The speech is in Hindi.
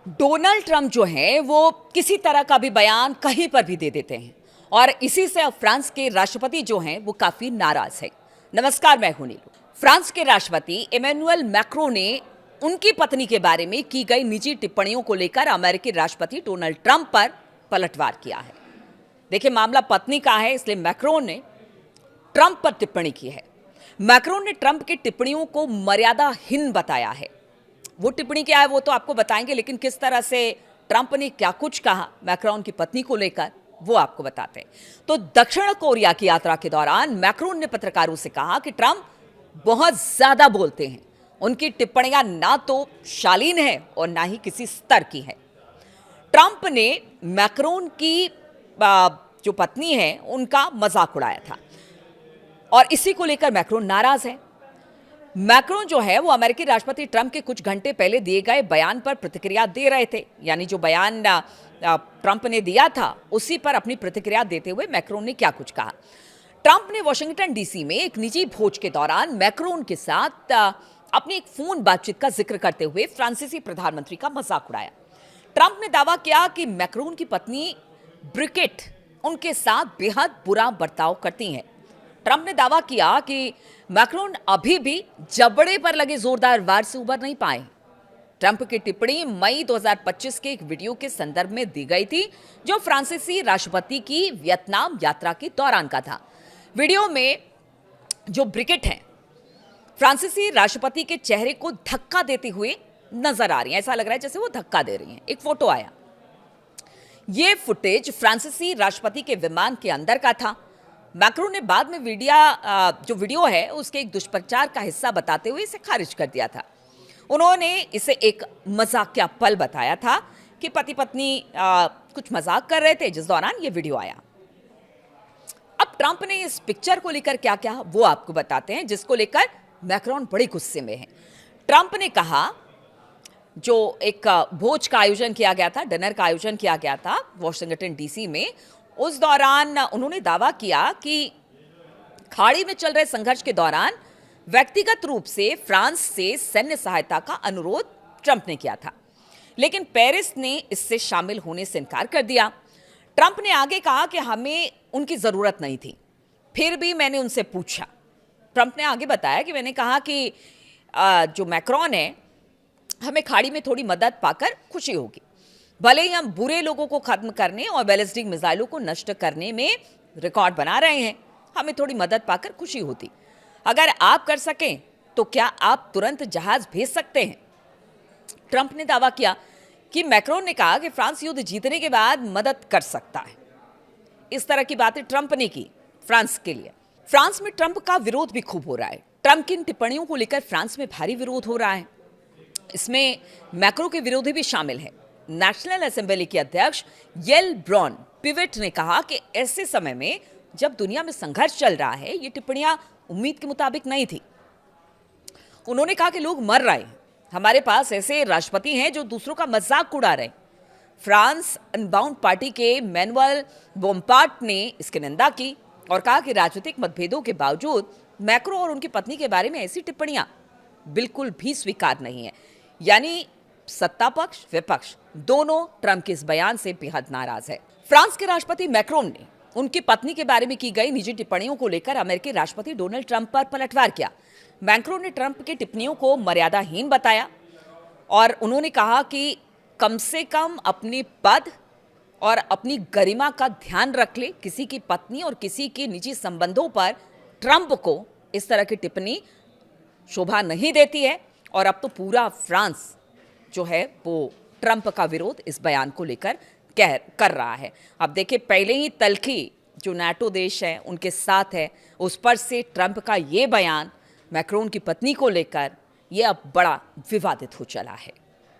डोनाल्ड ट्रंप जो हैं वो किसी तरह का भी बयान कहीं पर भी दे देते हैं और इसी से अब फ्रांस के राष्ट्रपति जो हैं वो काफी नाराज है। नमस्कार, मैं हूं नीलू। फ्रांस के राष्ट्रपति इमैनुअल मैक्रों ने उनकी पत्नी के बारे में की गई निजी टिप्पणियों को लेकर अमेरिकी राष्ट्रपति डोनाल्ड ट्रंप पर पलटवार किया है। देखिए, मामला पत्नी का है, इसलिए मैक्रों ने ट्रंप पर टिप्पणी की है। मैक्रों ने ट्रंप की टिप्पणियों को मर्यादाहीन बताया है। वो टिप्पणी क्या है वो तो आपको बताएंगे, लेकिन किस तरह से ट्रंप ने क्या कुछ कहा मैक्रोन की पत्नी को लेकर वो आपको बताते हैं। तो दक्षिण कोरिया की यात्रा के दौरान मैक्रोन ने पत्रकारों से कहा कि ट्रंप बहुत ज्यादा बोलते हैं, उनकी टिप्पणियां ना तो शालीन है और ना ही किसी स्तर की है। ट्रंप ने मैक्रोन की जो पत्नी है उनका मजाक उड़ाया था और इसी को लेकर मैक्रोन नाराज है। मैक्रोन जो है वो अमेरिकी राष्ट्रपति ट्रंप के कुछ घंटे पहले दिए गए बयान पर प्रतिक्रिया दे रहे थे। यानी जो बयान ट्रंप ने दिया था उसी पर अपनी प्रतिक्रिया देते हुए मैक्रोन ने क्या कुछ कहा। ट्रंप ने वॉशिंगटन डीसी में एक निजी भोज के दौरान मैक्रोन के साथ अपनी एक फोन बातचीत का जिक्र करते हुए फ्रांसीसी प्रधानमंत्री का मजाक उड़ाया। ट्रंप ने दावा किया कि मैक्रोन की पत्नी ब्रिकेट उनके साथ बेहद बुरा बर्ताव करती हैं। ट्रंप ने दावा किया कि मैक्रोन अभी भी जबड़े पर लगे जोरदार वार से उबर नहीं पाए। ट्रंप की टिप्पणी मई 2025 के एक वीडियो के संदर्भ में दी गई थी, जो फ्रांसीसी राष्ट्रपति की वियतनाम यात्रा के दौरान का था। वीडियो में जो ब्रिकेट हैं फ्रांसीसी राष्ट्रपति के चेहरे को धक्का देते हुए नजर आ रही हैं। ऐसा लग रहा है जैसे वो धक्का दे रही हैं। एक फोटो आया। ये फुटेज फ्रांसीसी राष्ट्रपति के विमान के अंदर का था। मैक्रोन ने बाद में जो वीडियो है उसके एक दुष्प्रचार का हिस्सा बताते हुए इसे खारिज कर दिया था। उन्होंने इसे एक मजाकिया पल बताया था कि पति पत्नी कुछ मजाक कर रहे थे जिस दौरान ये वीडियो आया। अब ट्रंप ने इस पिक्चर को लेकर क्या क्या वो आपको बताते हैं, जिसको लेकर मैक्रोन बड़े गुस्से में है। ट्रंप ने कहा, जो एक भोज का आयोजन किया गया था, डिनर का आयोजन किया गया था वॉशिंगटन डीसी में, उस दौरान उन्होंने दावा किया कि खाड़ी में चल रहे संघर्ष के दौरान व्यक्तिगत रूप से फ्रांस से सैन्य सहायता का अनुरोध ट्रंप ने किया था, लेकिन पेरिस ने इससे शामिल होने से इनकार कर दिया। ट्रंप ने आगे कहा कि हमें उनकी जरूरत नहीं थी, फिर भी मैंने उनसे पूछा। ट्रंप ने आगे बताया कि मैंने कहा कि जो मैक्रोन है, हमें खाड़ी में थोड़ी मदद पाकर खुशी होगी। भले ही हम बुरे लोगों को खत्म करने और बैलिस्टिक मिसाइलों को नष्ट करने में रिकॉर्ड बना रहे हैं, हमें थोड़ी मदद पाकर खुशी होती। अगर आप कर सकें तो क्या आप तुरंत जहाज भेज सकते हैं? ट्रंप ने दावा किया कि मैक्रोन ने कहा कि फ्रांस युद्ध जीतने के बाद मदद कर सकता है। इस तरह की बातें ट्रंप ने की फ्रांस के लिए। फ्रांस में ट्रंप का विरोध भी खूब हो रहा है। ट्रंप की इन टिप्पणियों को लेकर फ्रांस में भारी विरोध हो रहा है। इसमें मैक्रो के विरोधी भी शामिल है। नेशनल असेंबली के अध्यक्ष येल ब्रॉन पिवेट ने कहा कि ऐसे समय में जब दुनिया में संघर्ष चल रहा है, ये टिप्पणियां उम्मीद के मुताबिक नहीं थी। उन्होंने कहा कि लोग मर रहे हैं, हमारे पास ऐसे राष्ट्रपति हैं जो दूसरों का मजाक उड़ा रहे हैं। फ्रांस अनबाउंड पार्टी के मैनुअल बोम्पार्ट ने इसकी निंदा की और कहा कि राजनीतिक मतभेदों के बावजूद मैक्रो और उनकी पत्नी के बारे में ऐसी टिप्पणियां बिल्कुल भी स्वीकार नहीं है। यानी सत्ता पक्ष विपक्ष दोनों ट्रंप के इस बयान से बेहद नाराज है। फ्रांस के राष्ट्रपति मैक्रोन ने उनकी पत्नी के बारे में की गई निजी टिप्पणियों को लेकर अमेरिकी राष्ट्रपति डोनाल्ड ट्रंप पर पलटवार किया। मैक्रोन ने ट्रंप की टिप्पणियों को मर्यादाहीन बताया और उन्होंने कहा कि कम से कम अपने पद और अपनी गरिमा का ध्यान रख ले। किसी की पत्नी और किसी के निजी संबंधों पर ट्रंप को इस तरह की टिप्पणी शोभा नहीं देती है और अब तो पूरा फ्रांस जो है वो ट्रंप का विरोध इस बयान को लेकर कर रहा है। अब देखिए, पहले ही तल्खी जो नाटो देश है उनके साथ है, उस पर से ट्रंप का ये बयान मैक्रोन की पत्नी को लेकर ये अब बड़ा विवादित हो चला है।